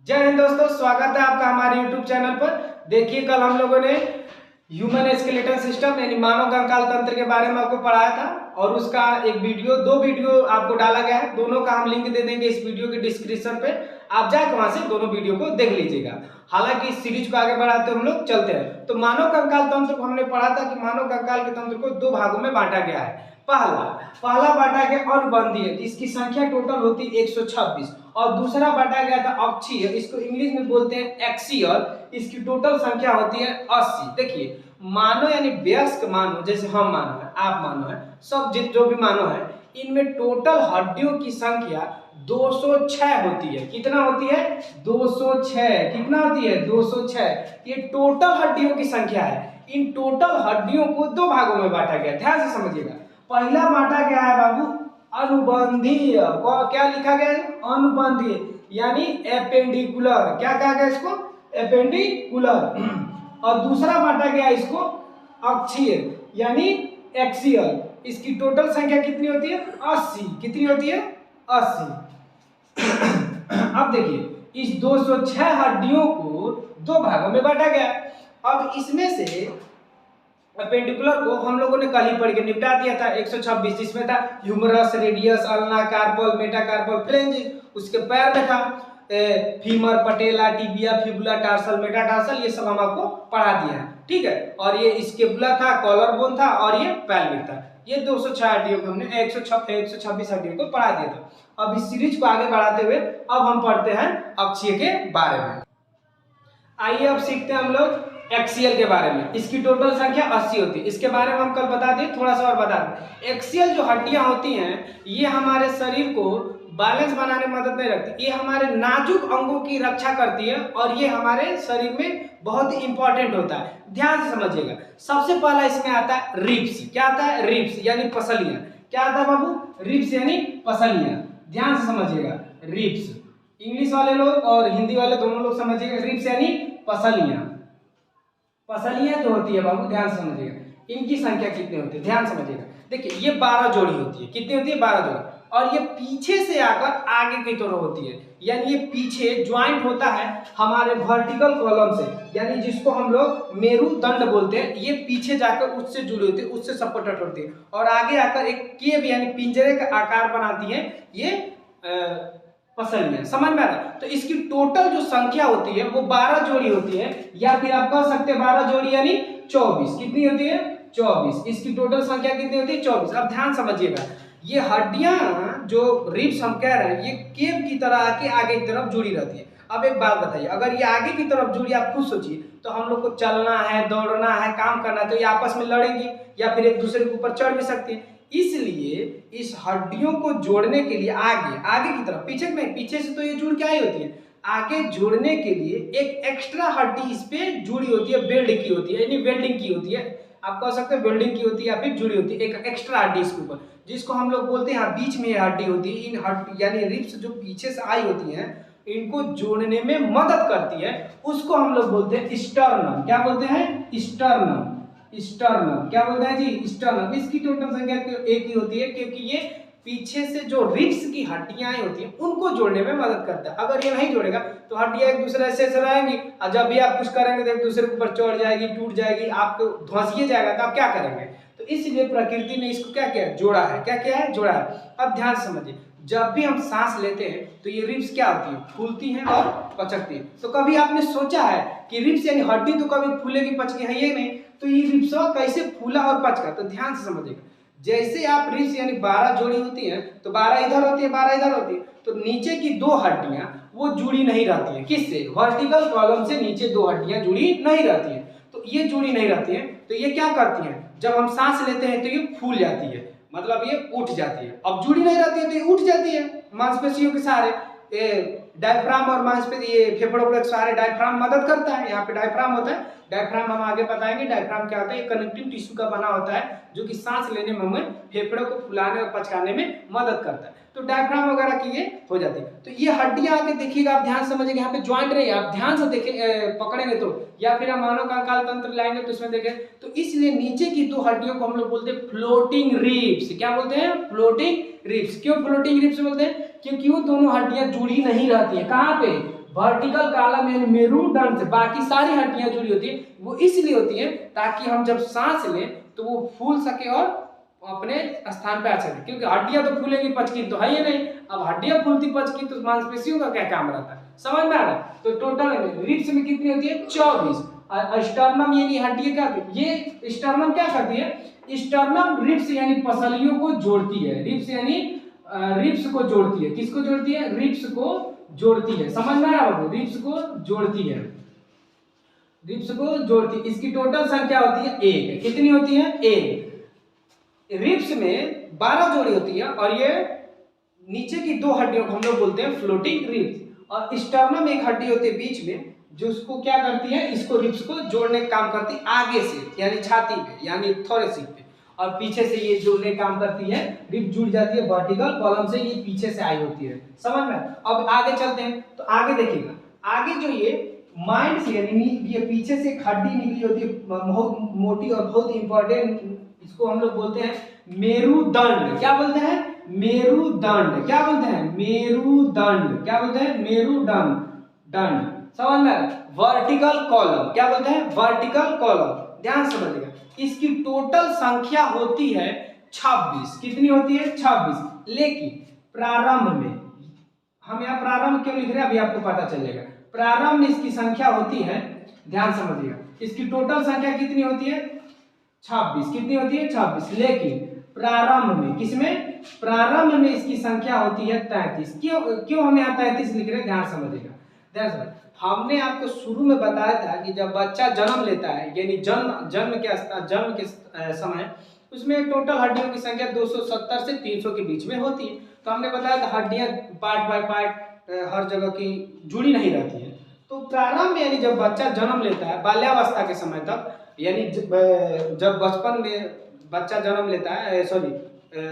जय हिंद दोस्तों, स्वागत है आपका हमारे YouTube चैनल पर। देखिए, कल हम लोगों ने ह्यूमन स्केलेटल सिस्टम यानी मानव कंकाल तंत्र के बारे में आपको पढ़ाया था और उसका दो वीडियो आपको डाला गया है। दोनों का हम लिंक दे देंगे इस वीडियो के डिस्क्रिप्शन पे। आप जाकर वहां से दोनों वीडियो को देख लीजिएगा। हालांकि इस सीरीज को आगे बढ़ाते हम लोग चलते हैं। तो मानव कंकाल तंत्र को हमने पढ़ा था कि मानव कंकाल के तंत्र को दो भागों में बांटा गया है। पहला बांटा गया अनुबंधीय, इसकी संख्या टोटल होती है 126, और दूसरा बांटा गया था अक्षीय, इसको इंग्लिश में बोलते हैं एक्सियल, इसकी टोटल संख्या होती है 80। देखिए, मानव यानी वयस्क मानव, जैसे हम मानव है, आप मानव है, सब जो भी मानव है, इनमें टोटल हड्डियों की संख्या 206 होती है। कितना होती है? 206। कितना होती है? 206। ये टोटल हड्डियों की संख्या है। इन टोटल हड्डियों को दो भागों में बांटा गया, ध्यान से समझिएगा। पहला बांटा गया है बाबू अनुबंधीय। क्या लिखा गया है? अनुबंधीय यानी एपेंडिकुलर। क्या कहा गया इसको? एपेंडिकुलर। और दूसरा बांटा गया इसको अक्षीय यानी एक्सियल। इसकी टोटल संख्या कितनी होती है? 80। कितनी होती है? 80। अब देखिए, इस 206 हड्डियों को दो भागों में बांटा गया। अब इसमें से एपेंडिकुलर को हम लोगों ने कल ही पढ़ के निपटा दिया था। 126 जिसमें था humerus, radius, ulna, carpal, metacarpal, phalanges. उसके पैर में था femur, patella, tibia, fibula, tarsal, metatarsal. ये सब हम आपको पढ़ा दिया है, ठीक है। और ये स्केपुला था, कॉलर बोन था, और ये पेल्विक था। ये 206 हड्डियों को हमने 126 हड्डियों को पढ़ा दिया था। अब इस सीरीज को आगे बढ़ाते हुए अब हम पढ़ते हैं अक्षीय के बारे में। आइए अब सीखते हैं हम लोग एक्सियल के बारे में। इसकी टोटल संख्या 80 होती है। इसके बारे में हम कल बता दिए, थोड़ा सा और बता दें। एक्सियल जो हड्डियां होती हैं, ये हमारे शरीर को बैलेंस बनाने में मदद नहीं रखती। ये हमारे नाजुक अंगों की रक्षा करती है और ये हमारे शरीर में बहुत ही इंपॉर्टेंट होता है। ध्यान से समझिएगा। सबसे पहला इसमें आता है रिब्स। क्या आता है? रिब्स यानी पसलियां। क्या आता है बाबू? रिब्स यानी पसलियां। ध्यान से समझिएगा। रिब्स, इंग्लिश वाले लोग और हिंदी वाले दोनों लोग समझिएगा। रिब्स यानी पसलियां। पसलियां जो होती है बाबू, ध्यान से समझिएगा, इनकी संख्या कितनी होती है? ध्यान समझिएगा। देखिए, ये 12 जोड़ी होती है। कितनी होती है? 12 जोड़ी। और ये पीछे से आकर आगे की तरफ होती है, यानी ये पीछे ज्वाइंट होता है हमारे वर्टिकल कॉलम से, यानी जिसको हम लोग मेरुदंड बोलते हैं। ये पीछे जाकर उससे जुड़ी होती है, उससे सपोर्टेड होती है, और आगे आकर एक केव यानी पिंजरे का आकार बनाती है ये पसलियां। समझ में आ रहा है? तो इसकी टोटल जो संख्या होती है वो 12 जोड़ी होती है, या फिर आप कह सकते हैं 12 जोड़ी यानी 24। कितनी होती है? 24। इसकी टोटल संख्या कितनी होती है? 24। अब ध्यान समझिएगा, ये हड्डियां जो रिब्स हम कह रहे हैं, ये केव की तरह आके आगे की तरफ जुड़ी रहती है। अब एक बात बताइए, अगर ये आगे की तरफ जुड़ी, आप खुद सोचिए, तो हम लोग को चलना है, दौड़ना है, काम करना है, तो ये आपस में लड़ेंगी या फिर एक दूसरे के ऊपर चढ़ भी सकती है। इसलिए इस हड्डियों को जोड़ने के लिए आगे की तरफ, पीछे में, पीछे से तो ये जुड़ के आई होती है, आगे जोड़ने के लिए एक एक्स्ट्रा हड्डी इस पे जुड़ी होती है, वेल्ड की होती है, यानी वेल्डिंग की होती है। आप कह सकते हैं वेल्डिंग की होती है या फिर जुड़ी होती है एक एक्स्ट्रा हड्डी इसके ऊपर, जिसको हम लोग बोलते हैं, यहाँ बीच में हड्डी होती है। इन हड्डी यानी रिब्स जो पीछे से आई होती हैं, इनको जोड़ने में मदद करती है। उसको हम लोग बोलते हैं स्टर्नम। क्या बोलते हैं? स्टर्नम। स्टर्नम क्या बोलते हैं जी? स्टर्नम। इसकी टोटल संख्या एक ही होती है, क्योंकि ये पीछे से जो रिब्स की हड्डियां होती हैं उनको जोड़ने में मदद करता है। अगर ये नहीं जोड़ेगा तो हड्डियां एक दूसरे से रहेंगी, और जब भी आप कुछ करेंगे तो एक दूसरे के ऊपर चढ़ जाएगी, टूट जाएगी, आपको धंसिए जाएगा, तो आप क्या करेंगे? तो इसलिए प्रकृति ने इसको क्या किया? जोड़ा है। क्या किया है? जोड़ा है। अब ध्यान समझिए, जब भी हम सांस लेते हैं तो ये रिब्स क्या होती है? फूलती हैं और पचकती है। तो कभी आपने सोचा है कि रिब्स यानी हड्डी तो कभी फूलेगी पचकी है ये नहीं, तो ये रिब्स कैसे फूला और पचका? तो ध्यान से समझिएगा, जैसे आप रिब्स यानी 12 जोड़ी होती हैं, तो 12 इधर होती है, 12 इधर होती है, तो नीचे की दो हड्डियां वो जुड़ी नहीं रहती है। किससे? वर्टिकल कॉलम से नीचे दो हड्डियां जुड़ी नहीं रहती हैं। तो ये जुड़ी नहीं रहती हैं, तो ये क्या करती हैं? जब हम सांस लेते हैं तो ये फूल जाती है, मतलब ये उठ जाती है। अब जुड़ी नहीं रहती है तो ये उठ जाती है मांसपेशियों के सहारे। डायफ्राम और मांसपेशी, ये फेफड़ों के सहारे डायफ्राम मदद करता है। यहाँ पे डायफ्राम होता है। डायफ्राम हम आगे बताएंगे डायफ्राम क्या होता है। ये कनेक्टिव टिश्यू का बना होता है, जो कि सांस लेने में हमें फेफड़ों को फुलाने और पचकाने में मदद करता है। तो डायफ्राम वगैरह की ये हो जाती है। तो ये हड्डियां आके देखिएगा, आप ध्यान समझिएगा, यहाँ पे ज्वाइंट रही है, आप ध्यान से देखें, पकड़ेंगे तो, या फिर हम मानव कंकाल तंत्र लाएंगे तो इसमें देखें, तो इसलिए नीचे की दो हड्डियों को हम लोग बोलते हैं फ्लोटिंग रिब्स। क्या बोलते हैं? Floating ribs. क्यों फ्लोटिंग रिब्स बोलते हैं? क्योंकि वो दोनों हड्डियां जुड़ी नहीं रहती है। कहाँ पे? वर्टिकल कॉलम यानी मेरुदंड से बाकी सारी हड्डियां जुड़ी होती है, वो इसलिए होती है ताकि हम जब सांस लें तो वो फूल सके और अपने स्थान पे आ सके, क्योंकि हड्डियां तो फूलेंगी, पचकी तो है ही नहीं। अब हड्डियां फूलती पचकी तो मांसपेशियों का क्या काम रहता है, समझ में आ रहा है। तो टोटल रिब्स में कितनी होती है 24। स्टर्नम यानी हड्डी क्या, ये स्टर्नम क्या करती है, स्टर्नम रिब्स यानी पसलियों को जोड़ती है। रिब्स यानी रिब्स को जोड़ती है, किसको जोड़ती है, रिब्स को जोड़ती है, समझ में आ रहा है, रिब्स को जोड़ती है, रिब्स को जोड़ती है। इसकी टोटल संख्या होती है 1। कितनी होती है 1। रिब्स में 12 जोड़ी होती है और ये नीचे की 2 हड्डियों को हम लोग बोलते हैं फ्लोटिंग रिब्स, और स्टर्नम एक हड्डी होती है बीच में जो उसको क्या करती है, इसको रिब्स को जोड़ने का काम करती है आगे से यानी छाती पे यानी थोरेसिक पे, और पीछे से ये जोड़ने का काम करती है, रिब जुड़ जाती है वर्टिकल कॉलम से, ये पीछे से आई होती है, समझ में। अब आगे चलते हैं तो आगे देखिएगा, आगे जो ये माइंड से यानी ये पीछे से एक हड्डी निकली होती है बहुत मोटी और बहुत इंपॉर्टेंट, इसको हम लोग बोलते हैं मेरुदंड। क्या बोलते हैं, मेरुदंड। क्या बोलते हैं, मेरुदंड। क्या बोलते हैं, मेरुदंड। दंड, समझ में। वर्टिकल कॉलम क्या बोलते हैं, वर्टिकल कॉलम। ध्यान से समझिएगा, इसकी टोटल संख्या होती है 26। कितनी होती है 26। लेकिन प्रारंभ में, हम यहाँ प्रारंभ क्यों लिख रहे हैं अभी आपको पता चलेगा। प्रारंभ में इसकी संख्या होती है, ध्यान समझिएगा, इसकी टोटल संख्या कितनी होती है 26। कितनी होती है 26। लेकिन प्रारंभ में, किसमें, प्रारंभ में इसकी संख्या होती है 33। क्यों हम यहाँ 33 लिख रहे हैं, ध्यान समझिएगा, ध्यान समझ। हमने आपको शुरू में बताया था कि जब बच्चा जन्म लेता है यानी जन्म के समय उसमें टोटल हड्डियों की संख्या 270 से 300 के बीच में होती है। तो हमने बताया था हड्डियां पार्ट बाय पार्ट हर जगह की जुड़ी नहीं रहती है। तो प्रारंभ में यानी जब बच्चा जन्म लेता है बाल्यावस्था के समय तक, यानी जब बचपन में बच्चा जन्म लेता है, सॉरी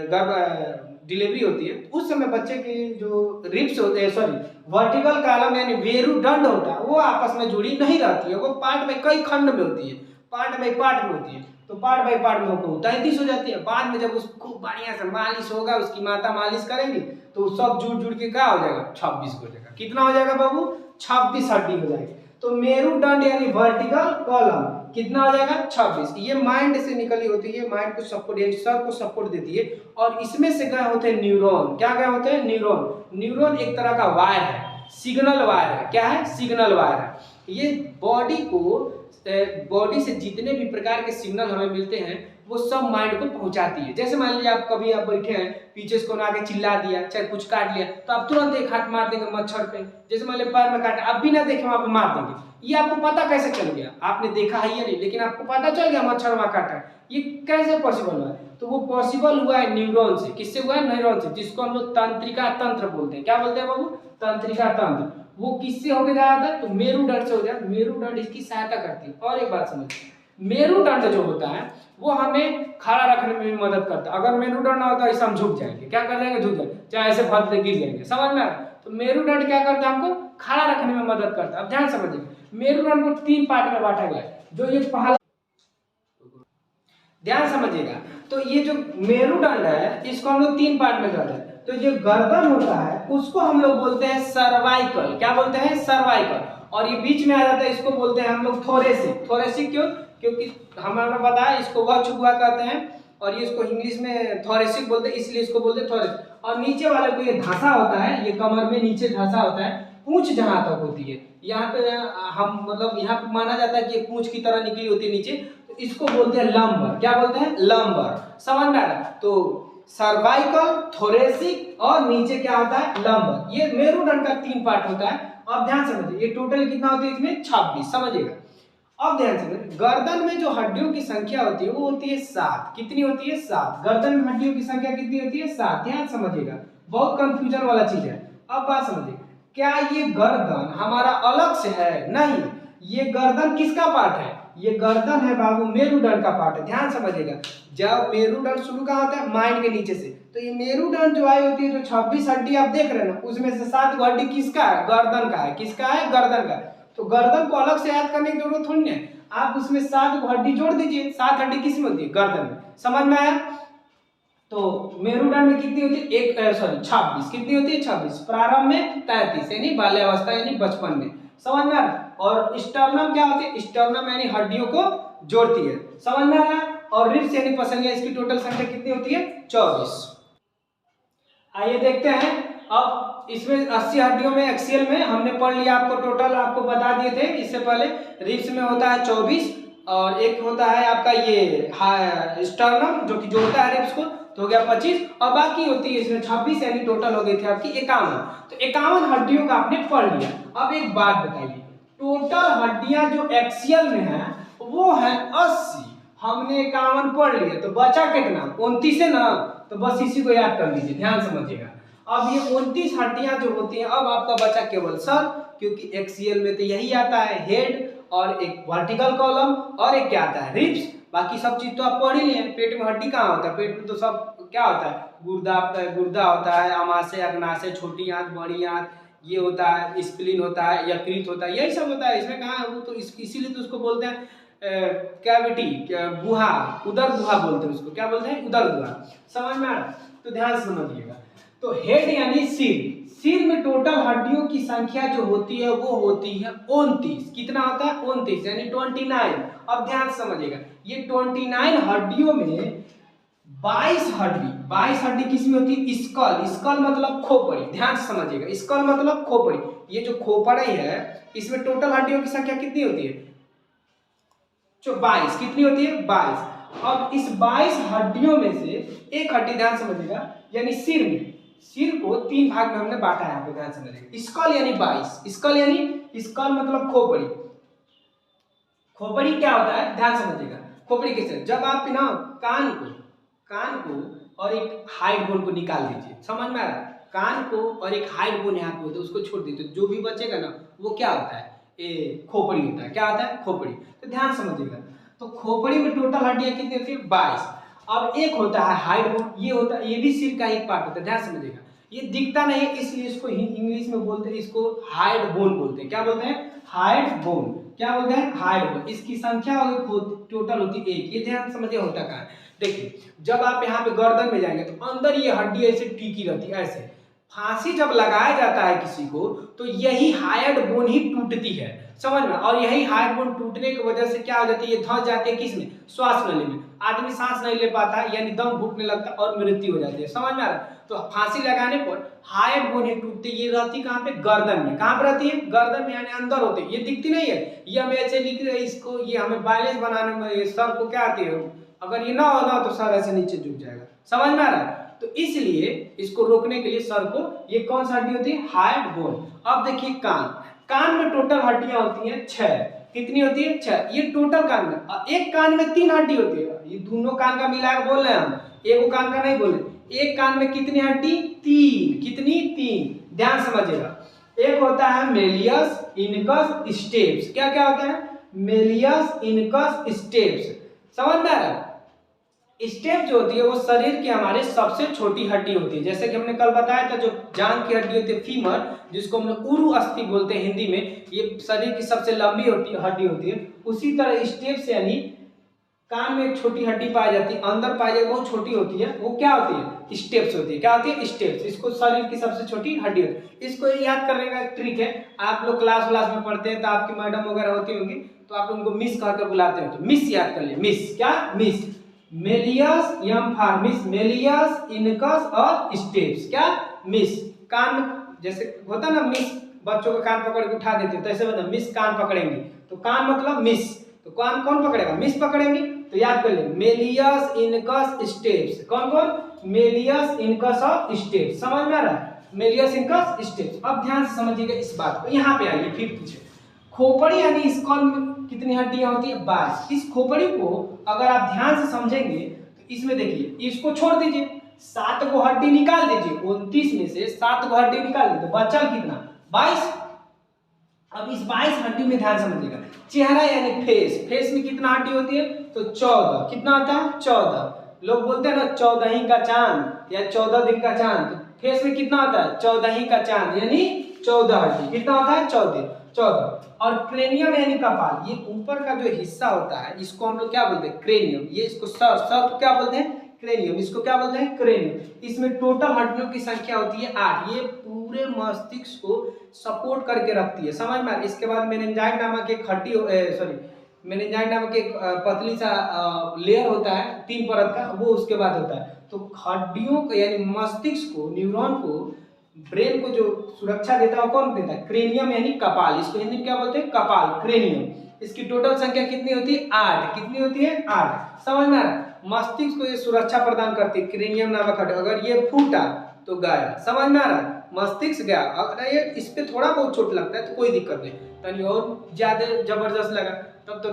गर्भ डिलीवरी होती है, उस समय बच्चे की जो रिब्स होते हैं, सॉरी वर्टिकल कॉलम यानी मेरुदंड होता है, वो आपस में जुड़ी नहीं रहती है, वो पार्ट में कई खंड में होती है, पार्ट बाई पार्ट में होती है। तो पार्ट बाई पार्ट में होकर 33 हो जाती है। बाद में जब उसको खूब बढ़िया से मालिश होगा, उसकी माता मालिश करेंगी तो सब जुड़ जुड़ के क्या हो जाएगा 26 हो जाएगा। कितना हो जाएगा बाबू 26 हड्डी हो जाएगी। तो मेरुदंड यानी वर्टिकल कॉलम कितना हो जाएगा 26। ये माइंड से निकली होती है, माइंड को सपोर्ट यानी सर को सपोर्ट देती है, और इसमें से गए होते हैं न्यूरॉन। क्या गए होते हैं, न्यूरॉन। न्यूरॉन एक तरह का वायर है, सिग्नल वायर है। क्या है, सिग्नल वायर है। ये बॉडी से जितने भी प्रकार के सिग्नल हमें मिलते हैं वो सब माइंड को पहुंचाती है। जैसे मान लीजिए आप कभी आप बैठे हैं, पीछे से कोई आके चिल्ला दिया, चाहे कुछ काट लिया, तो आप तुरंत एक हाथ मार देंगे मच्छर पे। जैसे मान लीजिए पैर में काटा, आप बिना देखे वहां पे मार देंगे। ये आपको पता कैसे चल गया, आपने देखा है या नहीं, लेकिन आपको पता चल गया मच्छर वहां काटा है। ये कैसे पॉसिबल हुआ है, तो वो पॉसिबल हुआ है न्यूरॉन से। किससे हुआ है, न्यूरॉन से, जिसको हम लोग तंत्रिका तंत्र बोलते हैं। क्या बोलते हैं बाबू, तंत्रिका तंत्र। वो किससे होके जाया था, तो मेरुदंड से हो जाए। मेरुदंड इसकी सहायता करती है। और एक बात समझिए, मेरुदंड जो होता है वो हमें खड़ा रखने में भी मदद करता है। अगर मेरुदंड ना होता ऐसे हम झुक जाएंगे, क्या कर जाएंगे, झुक जाएंगे, चाहे ऐसे फट से गिर जाएंगे, समझ में आ रहा है। तो मेरुदंड क्या करता है, हमको खड़ा रखने में मदद करता है। अब ध्यान समझिए, मेरुदंड को 3 पार्ट में बांटा गया है। जो ये पहला, ध्यान समझिएगा, तो ये जो मेरुदंड है इसको हम लोग 3 पार्ट में करते हैं। तो जो गर्दन होता है उसको हम लोग बोलते हैं सर्वाइकल। क्या बोलते हैं, सर्वाइकल। और ये बीच में आ जाता है, इसको बोलते हैं हम लोग थोरेसिक। थोरेसिक क्यों, क्योंकि हमारा पता है इसको वह चुगवा कहते हैं, और ये इसको इंग्लिश में थोरेसिक बोलते हैं, इसलिए इसको बोलते हैं थोरेसिक। और नीचे वाले को ये धंसा होता है, ये कमर में नीचे धंसा होता है, पूंछ जहां तक होती है, यहाँ पे हम मतलब यहाँ पे माना जाता है कि ये पूंछ की तरह निकली होती है नीचे, तो इसको बोलते हैं लंबर। क्या बोलते हैं, लंबर। समझ में आ रहा है। तो सर्वाइकल, थोरेसिक और नीचे क्या होता है, लंबर। ये मेरुदंड का 3 पार्ट होता है। अब ध्यान समझिए, ये टोटल कितना होती है इसमें 26, समझिएगा। अब ध्यान से, गर्दन में जो हड्डियों की संख्या होती है वो होती है 7। कितनी होती है, 7। गर्दन में हड्डियों की संख्या कितनी होती है, 7। ध्यान समझिएगा, बहुत कंफ्यूजन वाला चीज है। अब बात समझिए, क्या ये गर्दन हमारा अलग से है, नहीं, ये गर्दन किसका पार्ट है, ये गर्दन है बाबू मेरुदंड का पार्ट है। ध्यान समझिएगा, जब मेरुदंड शुरू कहाँ होता है, माइंड के नीचे से, तो ये मेरुदंड जो आई होती है, जो 26 हड्डी आप देख रहे हैं ना, उसमें से 7 हड्डी किसका है, गर्दन का है। किसका है, गर्दन का। तो गर्दन को अलग से याद करने की जरूरत थोड़ी है, आप उसमें 7 हड्डी जोड़ दीजिए। 7 हड्डी किस में होती है, गर्दन में। समझ में आया। तो मेरुदंड में कितनी होती है? 26। कितनी होती है? 26। प्रारंभ में 33 यानी बाल्यावस्था यानी बचपन में। समझ में आ रहा है? और स्टर्नम क्या होती है? स्टर्नम यानी हड्डियों को जोड़ती है। समझ में आ रहा है? और रिब्स यानी पसलियां, इसकी टोटल संख्या कितनी होती है? 24। आइए देखते हैं। अब इसमें 80 हड्डियों में एक्सियल में हमने पढ़ लिया, आपको टोटल आपको बता दिए थे इससे पहले। रिब्स में होता है 24 और एक होता है आपका ये स्टर्नम जो कि जोड़ता है रिब्स को, तो हो गया 25 और बाकी होती है इसमें 26 यानी टोटल हो गई थी आपकी 51। तो 51 हड्डियों का आपने पढ़ लिया। अब एक बात बताइए, टोटल हड्डियां जो एक्सियल में है वो है 80, हमने 51 पढ़ लिया, तो बचा कितना? 29 है ना। तो बस इसी को याद कर लीजिए, ध्यान समझिएगा। अब ये 29 हड्डियां जो होती हैं, अब आपका बचा केवल सर, क्योंकि एक्सियल में तो यही आता है, हेड और एक वर्टिकल कॉलम और एक क्या आता है? रिब्स। बाकी सब चीज तो आप पढ़ ही लिए। पेट में हड्डी कहाँ होता है? पेट में तो सब क्या होता है? गुर्दा होता है, अमाशय, अग्नाशय, छोटी आंत, बड़ी आंत, ये होता है, स्प्लीन होता है, यकृत होता है, यही सब होता है। इसमें कहाँ है वो? तो इसीलिए तो उसको बोलते हैं कैविटी, गुहा, उदर गुहा बोलते हैं उसको। क्या बोलते हैं? उदर गुहा। समझ में आ रहा? तो ध्यान से समझिएगा। तो हेड यानी सिर। सिर में टोटल हड्डियों की संख्या जो होती है वो होती है 29। कितना होता है? 29 यानी 29। अब ध्यान से समझिएगा, ये 29 हड्डियों में 22 हड्डी किस में होती है? स्कल। स्कल मतलब खोपड़ी। ध्यान से समझिएगा, स्कल मतलब खोपड़ी। ये जो खोपड़ी है इसमें टोटल हड्डियों की संख्या कितनी होती है? 22। कितनी होती है? 22। अब इस 22 हड्डियों में से एक हड्डी, ध्यान समझिएगा, यानी सिर में, सिर को 3 भाग में हमने बांटा है। यहाँ पे ध्यान समझिएगा, स्कल यानी 22। स्कल मतलब खोपड़ी। खोपड़ी क्या होता है? ध्यान समझिएगा, खोपड़ी कैसे? जब आप ना कान को और एक हाइड बोन को निकाल दीजिए। समझ में आ रहा है? कान को और एक हाइड बोन यहाँ पे होता है, उसको छोड़ दीजिए, तो जो भी बचेगा ना वो क्या होता है? खोपड़ी होता है। क्या होता है? खोपड़ी। तो ध्यान समझिएगा, तो खोपड़ी में टोटल हड्डियां कितनी होती है? 22। अब एक होता है हाइड बोन, ये होता है, ये भी सिर का एक पार्ट होता है। ध्यान समझिएगा, ये दिखता नहीं इसलिए इसको इंग्लिश में बोलते हैं, इसको हाइड बोन बोलते हैं। क्या बोलते हैं? Hide bone. क्या बोलते हैं? Hide bone. इसकी संख्या टोटल होती है 1। ये ध्यान समझिए होता क्या है। देखिए, जब आप यहाँ पे गर्दन में जाएंगे तो अंदर ये हड्डी ऐसे टिकी रहती है, ऐसे। फांसी जब लगाया जाता है किसी को तो यही हाइड बोन ही टूटती है। समझ में? और यही हाइड बोन टूटने की वजह से क्या हो जाती है? ये धंस जाती है किस में? श्वास नली में। आदमी सांस नहीं ले पाता है, यानी दम घुटने लगता है और मृत्यु हो जाती है। समझ में आ रहा है? तो फांसी लगाने पर हाइड बोन ही टूटती है। ये रहती कहाँ पे? गर्दन में। कहाँ पे रहती है? गर्दन में, यानी अंदर होती है। ये दिखती नहीं है, ये हमें ऐसे लिख रहे, इसको ये हमें बैलेंस बनाने में सर को क्या आती है? अगर ये ना होगा तो सर ऐसे नीचे झुक जाएगा। समझ में आ रहा है? तो इसलिए इसको रोकने के लिए सर को, ये कौन सा हड्डी होती है? Hide bone. अब देखिए कान में टोटल हड्डियां होती हैं 6। कितनी होती है? 6। ये टोटल कान में, एक कान में 3 हड्डी होती है। ये दोनों कान का मिला के बोल रहे हैं हम, एक कान का नहीं बोल रहे। एक कान में कितनी हड्डी? 3। कितनी? 3। ध्यान समझिएगा, एक होता है मेलियस, इनकस, स्टेप्स। क्या क्या होता है? Méliès, incus, steps. समझ में आ रहा है? स्टेप जो होती है वो शरीर की हमारे सबसे छोटी हड्डी होती है। जैसे कि हमने कल बताया था, जो जांघ की हड्डी होती है फीमर, जिसको हम लोग उरु अस्थि बोलते हैं हिंदी में, ये शरीर की सबसे लंबी हड्डी होती है। उसी तरह स्टेप्स यानी कान में एक छोटी हड्डी पाई जाती है, अंदर पाई जाती है, बहुत छोटी होती है, वो क्या होती है? स्टेप्स होती है। क्या होती है? स्टेप्स। इसको शरीर की सबसे छोटी हड्डी होती है। इसको याद करने का एक ट्रिक है, आप लोग क्लास में पढ़ते हैं तो आपकी मैडम वगैरह होती होंगी, तो आप उनको मिस कहकर बुलाते हैं, तो मिस याद कर लिए। मिस क्या? Miss. Méliès, Yama for miss, Méliès, incus और स्टेप्स। क्या? मिस। कान जैसे होता ना, मिस बच्चों का कान पकड़ के उठा देते हैं, तो ऐसे मतलब मिस कान पकड़ेंगे, तो कान मतलब मिस, तो कान कौन पकड़ेगा? मिस पकड़ेंगे। तो याद कर ले, मेलियस, इनकस, स्टेप्स। कौन कौन? मेलियस, इनकस और स्टेप्स। समझ में आ रहा है? Méliès, incus, steps. अब ध्यान से समझिएगा इस बात को। यहाँ पे आइए फिर पीछे, खोपड़ी यानी स्कल में कितनी हड्डियां होती है? 22। इस खोपड़ी को अगर आप ध्यान से समझेंगे तो इसमें देखिए, इसको छोड़ दीजिए, 7 को हड्डी निकाल दीजिए, 29 में से 7 को हड्डी निकाल दीजिए, तो बचा कितना? 22। अब इस 22 हड्डी में ध्यान समझिएगा, चेहरा यानी फेस में कितना हड्डी होती है? तो 14। कितना आता है? 14। लोग बोलते हैं ना 14 ही का चांद या 14 दिन का चांद, तो फेस में कितना आता है? 14 ही का चांद यानी 14 हड्डी। कितना होता है? 14। और क्रेनियम यानी कपाल, ये ऊपर का जो हिस्सा होता है इसको हम लोग क्या बोलते हैं? क्रेनियम। ये इसको सर को क्या बोलते हैं? क्रेनियम, इसको क्या बोलते हैं? क्रेनियम। इसमें टोटल हड्डियों की संख्या होती है 8। ये पूरे मस्तिष्क को सपोर्ट करके रखती है, समझ में? इसके बाद मेनिंजाइट नामक एक हड्डी मेनिंजाइट नामक एक पतली सा लेयर होता है 3 परत का, वो उसके बाद होता है। तो हड्डियों को यानी मस्तिष्क को, न्यूरॉन को, ब्रेन को जो सुरक्षा देता है वो कौन देता है? क्रेनियम यानी कपाल। इसको हिंदी में क्या बोलते हैं? कपाल, क्रेनियम। इसकी टोटल संख्या कितनी होती है? 8। कितनी होती है? 8। समझ में आ रहा है? मस्तिष्क को ये सुरक्षा प्रदान करती है क्रेनियम नामक हड्डी। अगर ये फूटा तो गया, समझ में आ रहा है? मस्तिष्क गया। अगर ये इस पे थोड़ा बहुत चोट लगता है तो कोई दिक्कत नहीं, यानी और ज्यादा जबरदस्त लगा तब तो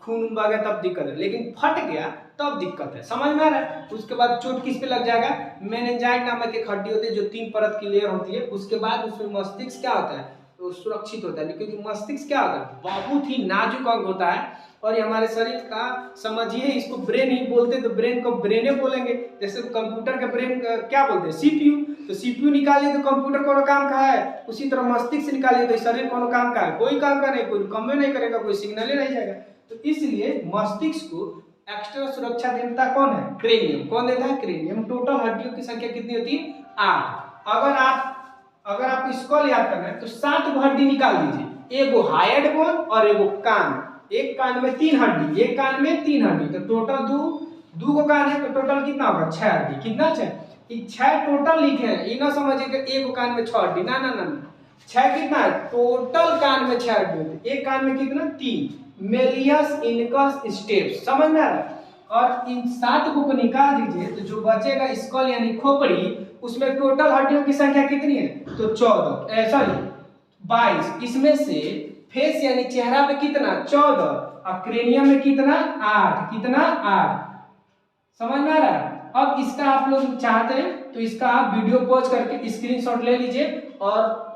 खून बह गया तब दिक्कत है, लेकिन फट गया तब दिक्कत है, समझ में आ रहा है? उसके बाद चोट किस पे लग जाएगा? मेनिंजाइट नामक एक हड्डी होती है जो 3 परत की लेयर होती है, उसके बाद उसमें मस्तिष्क क्या होता है? तो सुरक्षित होता है, क्योंकि मस्तिष्क क्या होता है? बहुत ही नाजुक अंग होता है और ये हमारे शरीर का, समझिए इसको ब्रेन ही बोलते, तो ब्रेन को ब्रेने बोलेंगे। जैसे कंप्यूटर के ब्रेन क्या बोलते हैं? सीपीयू। तो सीपीयू निकालिए तो कंप्यूटर कोनो काम का है, उसी तरह मस्तिष्क से निकालिए तो शरीर कोनो काम का है? कोई काम का नहीं, कोई कम नहीं करेगा, कोई सिग्नल ही नहीं जाएगा। तो इसलिए मस्तिष्क को एक्स्ट्रा सुरक्षा देता कौन है? क्रेनियम। कौन देता है? क्रेनियम। टोटल हड्डियों की संख्या कितनी होती है? 8। अगर आप स्कल याद करना है तो 7 हड्डी निकाल दीजिए, एगो हाइड बोन और एगो कान। एक कान में 3 हड्डी, एक कान में 3 हड्डी, तो टोटल दो को कान है, तो टोटल कितना होगा? 6 हड्डी। कितना? 6। 6 टोटल लिखे हैं, ये ना समझिए कि एक कान में 6 हड्डी, ना ना ना। 6 कितना है? टोटल कान में 6 हड्डी होती है। एक कान में कितना? 3। मेलियस इनकस स्टेप्स, समझ में आ रहा है? और इन 7 को निकाल दीजिए तो जो बचेगा स्कल यानी खोपड़ी, उसमें टोटल हड्डियों की संख्या कितनी है? तो 14, सॉरी 22। इसमें से फेस यानी चेहरा पे कितना? 14, और क्रेनियम में कितना? 8। कितना? 8। समझ में आ रहा है? अब इसका आप लोग चाहते हैं तो इसका आप वीडियो पॉज करके स्क्रीनशॉट ले लीजिए, और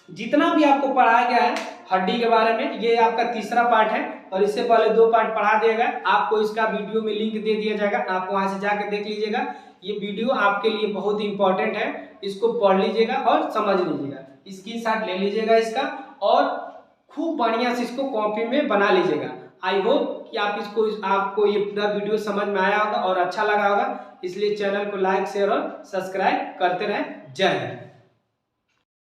जितना भी आपको पढ़ाया गया है हड्डी के बारे में, ये आपका तीसरा पार्ट है, और इससे पहले 2 पार्ट पढ़ा दिएगा आपको। इसका वीडियो में लिंक दे दिया जाएगा, आप वहां से जाकर देख लीजिएगा। ये वीडियो आपके लिए बहुत ही इंपॉर्टेंट है, इसको पढ़ लीजिएगा और समझ लीजिएगा, स्क्रीनशॉट ले लीजिएगा इसका, और खूब बढ़िया से इसको कॉपी में बना लीजिएगा। आई होप कि आपको ये पूरा वीडियो समझ में आया होगा और अच्छा लगा होगा, इसलिए चैनल को लाइक, शेयर और सब्सक्राइब करते रहें। जय हिंद।